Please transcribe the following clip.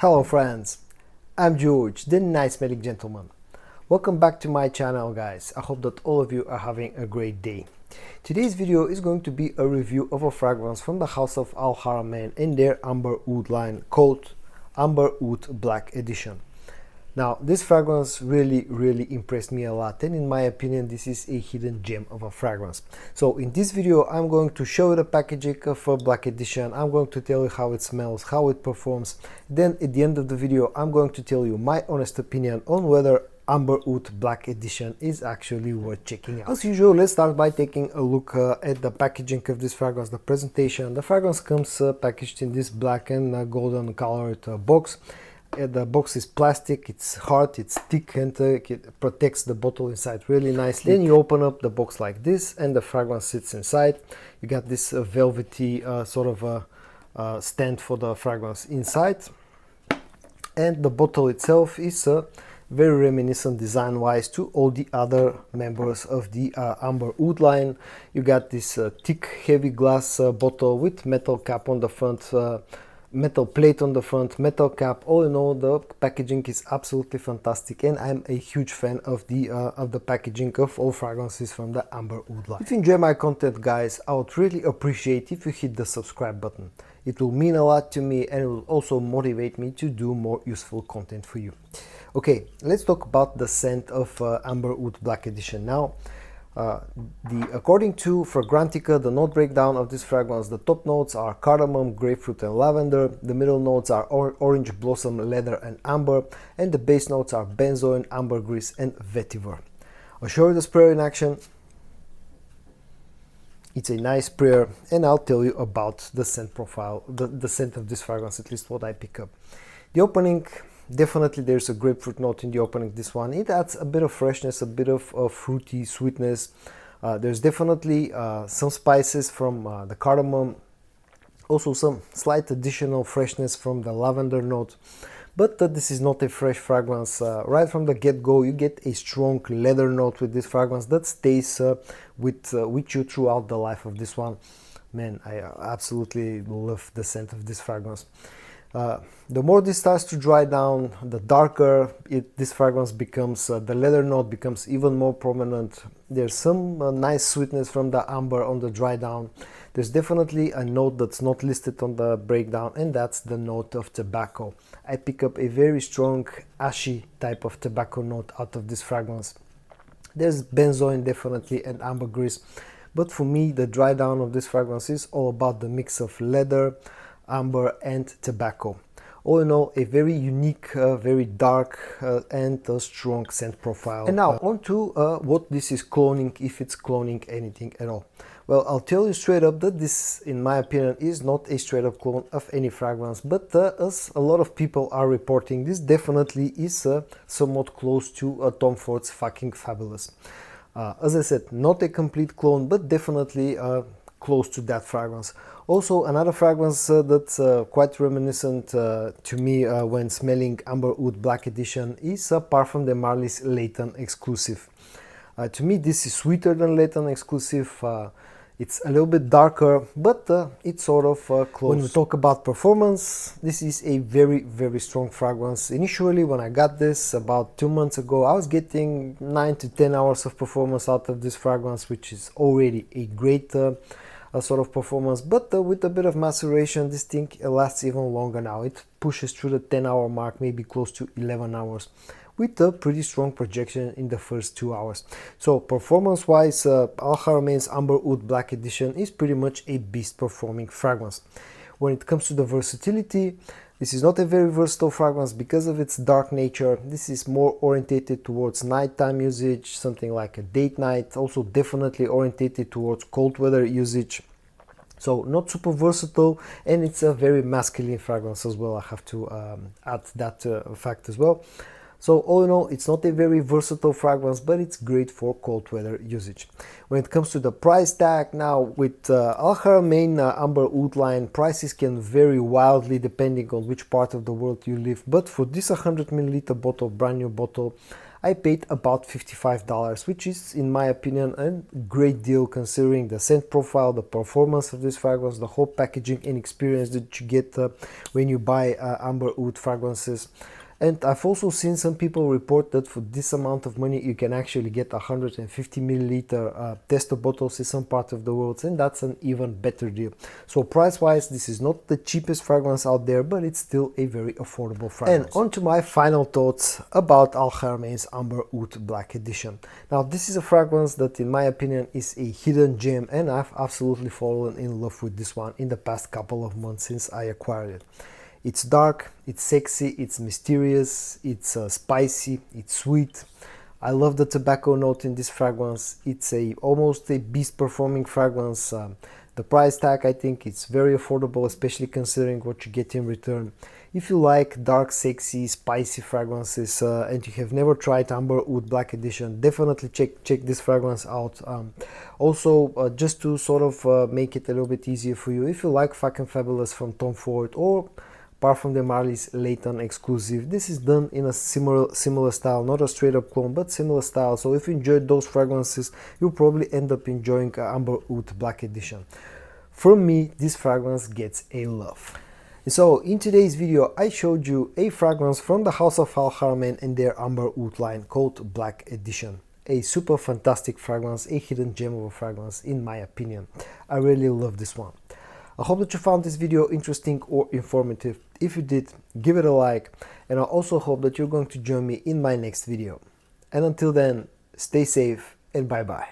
Hello friends, I'm George, the nice smelling gentleman. Welcome back to my channel guys. I hope that all of you are having a great day. Today's video is going to be a review of a fragrance from the house of Haramain in their Amber Oud line called Amber Oud Black Edition. Now this fragrance really impressed me a lot, and in my opinion this is a hidden gem of a fragrance. So in this video I'm going to show you the packaging of a Black Edition. I'm going to tell you how it smells, how it performs. Then at the end of the video I'm going to tell you my honest opinion on whether Amber Oud Black Edition is actually worth checking out. As usual, let's start by taking a look at the packaging of this fragrance, the presentation. The fragrance comes packaged in this black and golden colored box. The box is plastic, it's hard, it's thick, and it protects the bottle inside really nicely. Then you open up the box like this and the fragrance sits inside. You got this velvety sort of stand for the fragrance inside, and the bottle itself is very reminiscent design wise to all the other members of the Amber Oud line. You got this thick heavy glass bottle with metal cap on the front, metal plate on the front, metal cap. All in all, the packaging is absolutely fantastic, and I'm a huge fan of the packaging of all fragrances from the Amber Oud line. If you enjoy my content guys, I would really appreciate if you hit the subscribe button. It will mean a lot to me, and it will also motivate me to do more useful content for you. Okay, let's talk about the scent of Amber Oud Black Edition now. According to Fragrantica, the note breakdown of this fragrance, the top notes are cardamom, grapefruit and lavender, the middle notes are orange blossom, leather and amber, and the base notes are benzoin, ambergris and vetiver. I'll show you the sprayer in action. It's a nice sprayer, and I'll tell you about the scent profile, the scent of this fragrance, at least what I pick up. The opening, definitely there's a grapefruit note in the opening. This one, it adds a bit of freshness, a bit of fruity sweetness. There's definitely some spices from the cardamom, also some slight additional freshness from the lavender note. But this is not a fresh fragrance. Right from the get-go you get a strong leather note with this fragrance that stays with you throughout the life of this one. Man, I absolutely love the scent of this fragrance. The more this starts to dry down, the darker this fragrance becomes. The leather note becomes even more prominent. There's some nice sweetness from the amber on the dry down. There's definitely a note that's not listed on the breakdown, and that's the note of tobacco. I pick up a very strong ashy type of tobacco note out of this fragrance. There's benzoin definitely and ambergris, but for me the dry down of this fragrance is all about the mix of leather, amber and tobacco. All in all, a very unique, very dark and strong scent profile. And now on to what this is cloning, if it's cloning anything at all. Well, I'll tell you straight up that this, in my opinion, is not a straight up clone of any fragrance, but as a lot of people are reporting, this definitely is somewhat close to Tom Ford's Fucking Fabulous. As I said, not a complete clone, but definitely close to that fragrance. Also, another fragrance that's quite reminiscent to me when smelling Amber Oud Black Edition is Parfum de Marly's Layton Exclusive. To me this is sweeter than Layton Exclusive. It's a little bit darker, but it's sort of close. When we talk about performance, this is a very strong fragrance. Initially, when I got this about 2 months ago, I was getting 9 to 10 hours of performance out of this fragrance, which is already a great sort of performance. But with a bit of maceration, this thing lasts even longer now. It pushes through the 10-hour mark, maybe close to 11 hours. With a pretty strong projection in the first 2 hours. So performance wise, Haramain's Amber Oud Black Edition is pretty much a beast performing fragrance. When it comes to the versatility, this is not a very versatile fragrance because of its dark nature. This is more orientated towards nighttime usage, something like a date night, also definitely orientated towards cold weather usage. So not super versatile, and it's a very masculine fragrance as well. I have to add that fact as well. So all in all, it's not a very versatile fragrance, but it's great for cold weather usage. When it comes to the price tag, now with Haramain Amber Oud line, prices can vary wildly depending on which part of the world you live. But for this 100 ml bottle, brand new bottle, I paid about $55, which is, in my opinion, a great deal considering the scent profile, the performance of this fragrance, the whole packaging and experience that you get when you buy amber oud fragrances. And I've also seen some people report that for this amount of money you can actually get 150 milliliter tester bottles in some part of the world, and that's an even better deal. So price wise, this is not the cheapest fragrance out there, but it's still a very affordable fragrance. And on to my final thoughts about Haramain's Amber Oud Black Edition. Now this is a fragrance that in my opinion is a hidden gem, and I've absolutely fallen in love with this one in the past couple of months since I acquired it. It's dark, it's sexy, it's mysterious, it's spicy, it's sweet. I love the tobacco note in this fragrance. It's almost a beast performing fragrance. The price tag, I think it's very affordable, especially considering what you get in return. If you like dark, sexy, spicy fragrances and you have never tried Amber Oud Black Edition, definitely check this fragrance out. Also, just to sort of make it a little bit easier for you, if you like Fucking Fabulous from Tom Ford or Parfum de Marly's Layton exclusive, this is done in a similar style, not a straight up clone, but similar style. So if you enjoyed those fragrances, you'll probably end up enjoying Amber Oud Black Edition. From me, this fragrance gets a love. So in today's video, I showed you a fragrance from the house of Haramain and their Amber Oud line called Black Edition. A super fantastic fragrance, a hidden gem of a fragrance in my opinion. I really love this one. I hope that you found this video interesting or informative. If you did, give it a like, and I also hope that you're going to join me in my next video. And until then, stay safe and bye bye.